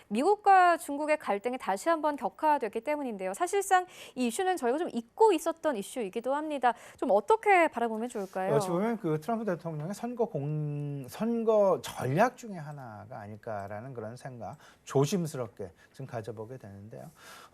미국과 중국의 갈등이 다시 한번 격화됐기 때문인데요. 사실상 이 이슈는 저희가 좀 잊고 있었던 이슈이기도 합니다. 좀 어떻게 바라보면 좋을까요? 어찌 보면 그 트럼프 대통령의 선거 전략 중에 하나가 아닐까라는 그런 생각 조심스럽게 좀 가져보게 되는데요.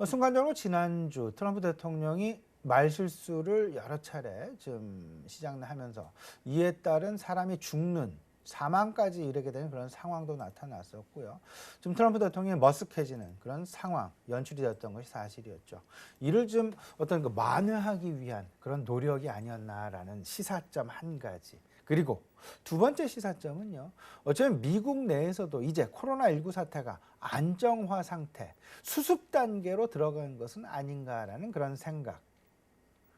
순간적으로 지난주 트럼프 대통령이 말실수를 여러 차례 좀 시작하면서 이에 따른 사람이 죽는 사망까지 이르게 되는 그런 상황도 나타났었고요. 좀 트럼프 대통령이 머쓱해지는 그런 상황 연출이 되었던 것이 사실이었죠. 이를 좀 어떤 그 만회하기 위한 그런 노력이 아니었나라는 시사점 한 가지. 그리고 두 번째 시사점은요. 어쩌면 미국 내에서도 이제 코로나19 사태가 안정화 상태, 수습 단계로 들어간 것은 아닌가라는 그런 생각.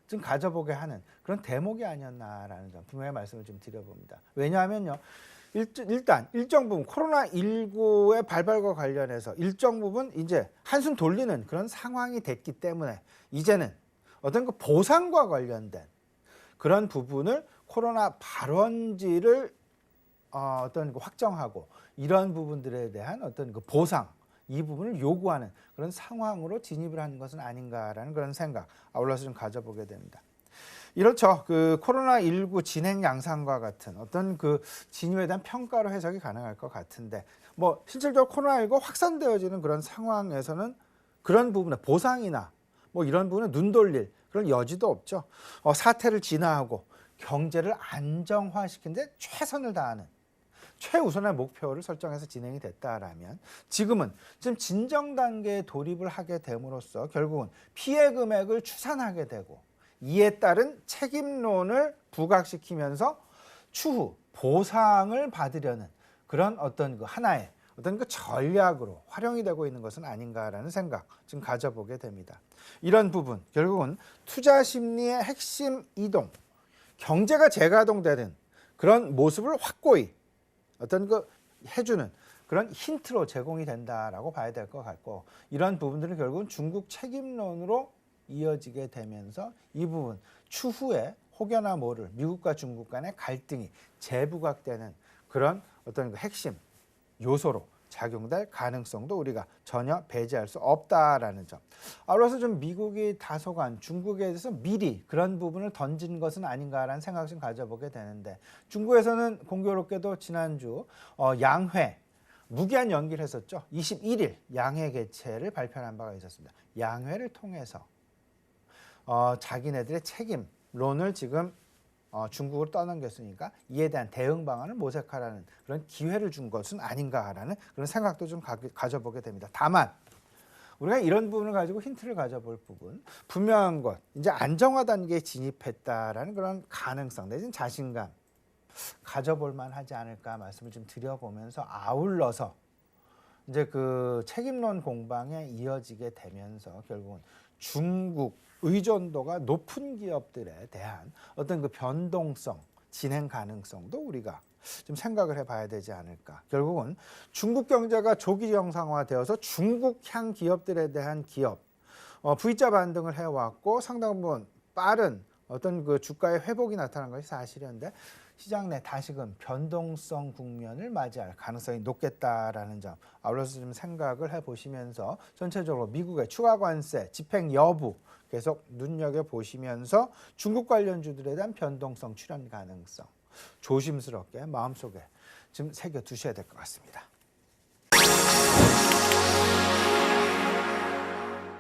좀 가져보게 하는 그런 대목이 아니었나라는 점 분명히 말씀을 좀 드려봅니다. 왜냐하면요. 일단 일정 부분 코로나19의 발발과 관련해서 일정 부분 이제 한숨 돌리는 그런 상황이 됐기 때문에 이제는 어떤 그 보상과 관련된 그런 부분을 코로나 발원지를 어떤 확정하고 이런 부분들에 대한 어떤 그 보상 이 부분을 요구하는 그런 상황으로 진입을 하는 것은 아닌가라는 그런 생각 아울러서 좀 가져보게 됩니다. 이렇죠. 그 코로나19 진행 양상과 같은 어떤 그 진입에 대한 평가로 해석이 가능할 것 같은데 뭐 실질적으로 코로나19 확산되어지는 그런 상황에서는 그런 부분에 보상이나 뭐 이런 부분에 눈 돌릴 그런 여지도 없죠. 사태를 진화하고 경제를 안정화시키는 데 최선을 다하는 최우선의 목표를 설정해서 진행이 됐다라면 지금은 지금 진정 단계에 돌입을 하게 됨으로써 결국은 피해 금액을 추산하게 되고 이에 따른 책임론을 부각시키면서 추후 보상을 받으려는 그런 어떤 그 하나의 어떤 그 전략으로 활용이 되고 있는 것은 아닌가라는 생각 지금 가져보게 됩니다. 이런 부분 결국은 투자 심리의 핵심 이동, 경제가 재가동되는 그런 모습을 확고히 어떤 그 해주는 그런 힌트로 제공이 된다라고 봐야 될 것 같고 이런 부분들은 결국은 중국 책임론으로 이어지게 되면서 이 부분 추후에 혹여나 모를 미국과 중국 간의 갈등이 재부각되는 그런 어떤 그 핵심 요소로 작용될 가능성도 우리가 전혀 배제할 수 없다라는 점. 아울러서 좀 미국이 다소간 중국에 대해서 미리 그런 부분을 던진 것은 아닌가라는 생각을 좀 가져보게 되는데 중국에서는 공교롭게도 지난주 양회 무기한 연기를 했었죠. 21일 양회 개최를 발표한 바가 있었습니다. 양회를 통해서 자기네들의 책임론을 지금 중국으로 떠넘겼으니까 이에 대한 대응 방안을 모색하라는 그런 기회를 준 것은 아닌가라는 그런 생각도 좀 가져보게 됩니다. 다만 우리가 이런 부분을 가지고 힌트를 가져볼 부분 분명한 것 이제 안정화 단계에 진입했다라는 그런 가능성 내지는 자신감 가져볼 만하지 않을까 말씀을 좀 드려보면서 아울러서 이제 그 책임론 공방에 이어지게 되면서 결국은 중국 의존도가 높은 기업들에 대한 어떤 그 변동성, 진행 가능성도 우리가 좀 생각을 해봐야 되지 않을까. 결국은 중국 경제가 조기 정상화되어서 중국향 기업들에 대한 V자 반등을 해왔고 상당 부분 빠른 어떤 그 주가의 회복이 나타난 것이 사실인데 시장 내 다시금 변동성 국면을 맞이할 가능성이 높겠다라는 점 아울러서 좀 생각을 해보시면서 전체적으로 미국의 추가 관세 집행 여부 계속 눈여겨보시면서 중국 관련주들에 대한 변동성 출현 가능성 조심스럽게 마음속에 좀 새겨두셔야 될 것 같습니다.